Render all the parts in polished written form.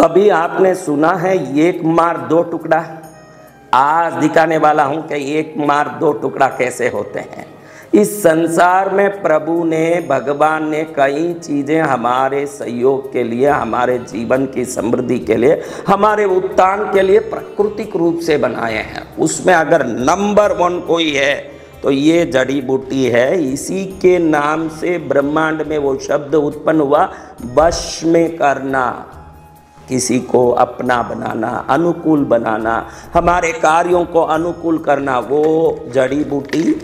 कभी आपने सुना है एक मार दो टुकड़ा? आज दिखाने वाला हूं कि एक मार दो टुकड़ा कैसे होते हैं। इस संसार में प्रभु ने, भगवान ने कई चीज़ें हमारे सहयोग के लिए, हमारे जीवन की समृद्धि के लिए, हमारे उत्थान के लिए प्राकृतिक रूप से बनाए हैं। उसमें अगर नंबर 1 कोई है तो ये जड़ी बूटी है। इसी के नाम से ब्रह्मांड में वो शब्द उत्पन्न हुआ, वश में करना, किसी को अपना बनाना, अनुकूल बनाना, हमारे कार्यों को अनुकूल करना, वो जड़ी बूटी।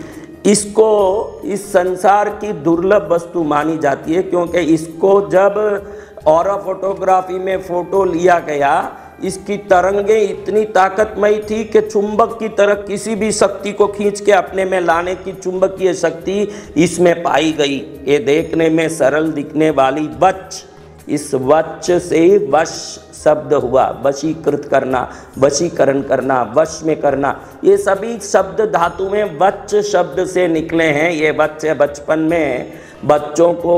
इसको इस संसार की दुर्लभ वस्तु मानी जाती है, क्योंकि इसको जब ऑरा फोटोग्राफी में फ़ोटो लिया गया, इसकी तरंगें इतनी ताकतमयी थी कि चुंबक की तरह किसी भी शक्ति को खींच के अपने में लाने की चुंबकीय शक्ति इसमें पाई गई। ये देखने में सरल दिखने वाली वच, इस वच से वश शब्द हुआ, वशीकृत करना, वशीकरण करना, वश में करना। ये सभी शब्द धातु में वच शब्द से निकले हैं। ये बच्चे बचपन में बच्चों को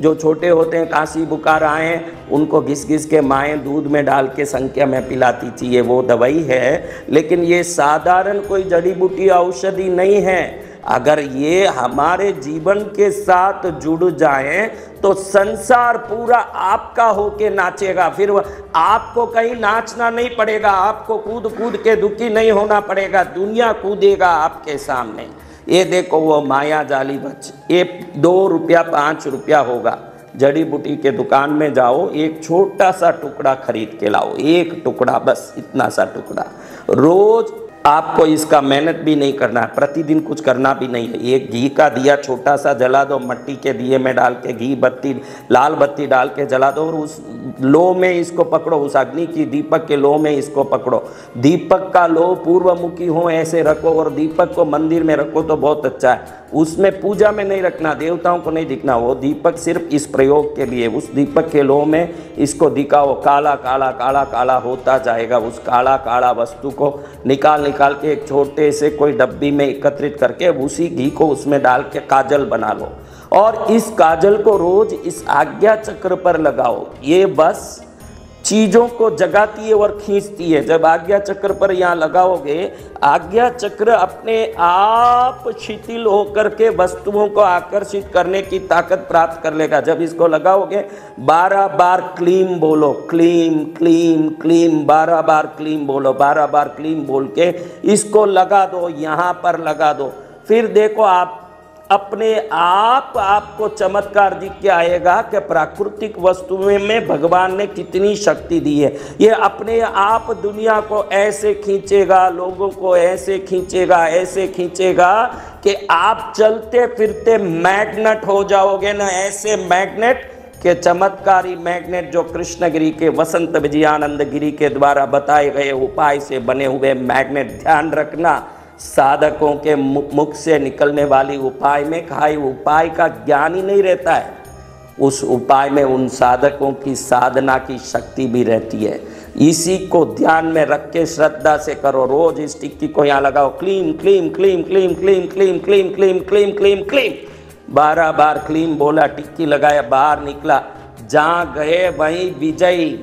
जो छोटे होते हैं, काशी बुखार आए, उनको घिस घिस के माएँ दूध में डाल के संख्या में पिलाती थी। ये वो दवाई है, लेकिन ये साधारण कोई जड़ी बूटी औषधि नहीं है। अगर ये हमारे जीवन के साथ जुड़ जाए तो संसार पूरा आपका होके नाचेगा। फिर आपको कहीं नाचना नहीं पड़ेगा, आपको कूद कूद के दुखी नहीं होना पड़ेगा, दुनिया कूदेगा आपके सामने। ये देखो वो माया जाली बच, ये 2 रुपया 5 रुपया होगा। जड़ी बूटी के दुकान में जाओ, एक छोटा सा टुकड़ा खरीद के लाओ, एक टुकड़ा, बस इतना सा टुकड़ा। रोज आपको इसका मेहनत भी नहीं करना है, प्रतिदिन कुछ करना भी नहीं है। एक घी का दिया छोटा सा जला दो, मिट्टी के दिए में डाल के घी बत्ती, लाल बत्ती डाल के जला दो, और उस लो में इसको पकड़ो, उस अग्नि की दीपक के लो में इसको पकड़ो। दीपक का लो पूर्वमुखी हो ऐसे रखो, और दीपक को मंदिर में रखो तो बहुत अच्छा है। उसमें पूजा में नहीं रखना, देवताओं को नहीं दिखना, वो दीपक सिर्फ इस प्रयोग के लिए। उस दीपक के लो में इसको दिखाओ, काला काला काला काला होता जाएगा। उस काला काला वस्तु को निकाल के एक छोटे से कोई डब्बी में एकत्रित करके उसी घी को उसमें डाल के काजल बना लो, और इस काजल को रोज इस आज्ञा चक्र पर लगाओ। ये बस चीज़ों को जगाती है और खींचती है। जब आज्ञा चक्र पर यहाँ लगाओगे, आज्ञा चक्र अपने आप शिथिल होकर के वस्तुओं को आकर्षित करने की ताकत प्राप्त कर लेगा। जब इसको लगाओगे, 12 बार क्लीम बोलो, क्लीम क्लीम क्लीम, 12 बार क्लीम बोलो, 12 बार क्लीम बोल के इसको लगा दो, यहाँ पर लगा दो। फिर देखो आप अपने आप आपको चमत्कार दिख के आएगा कि प्राकृतिक वस्तुओं में भगवान ने कितनी शक्ति दी है। ये अपने आप दुनिया को ऐसे खींचेगा, लोगों को ऐसे खींचेगा, ऐसे खींचेगा कि आप चलते फिरते मैग्नेट हो जाओगे ना, ऐसे मैग्नेट के चमत्कारी मैग्नेट जो कृष्णगिरी के वसंत विजयानंद गिरी के द्वारा बताए गए उपाय से बने हुए मैग्नेट। ध्यान रखना, साधकों के मुख से निकलने वाली उपाय में खाई उपाय का ज्ञान ही नहीं रहता है, उस उपाय में उन साधकों की साधना की शक्ति भी रहती है। इसी को ध्यान में रख के श्रद्धा से करो। रोज इस टिक्की को यहाँ लगाओ, क्लीम क्लीम क्लीम क्लीम क्लीम क्लीम क्लीम क्लीम क्लीम क्लीम क्लीम, 12 बार क्लीम बोला, टिक्की लगाया, बाहर निकला, जहाँ गए वहीं विजय,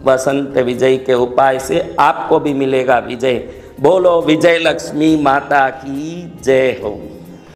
वसंत विजय के उपाय से आपको भी मिलेगा विजय। बोलो विजय लक्ष्मी माता की जय हो।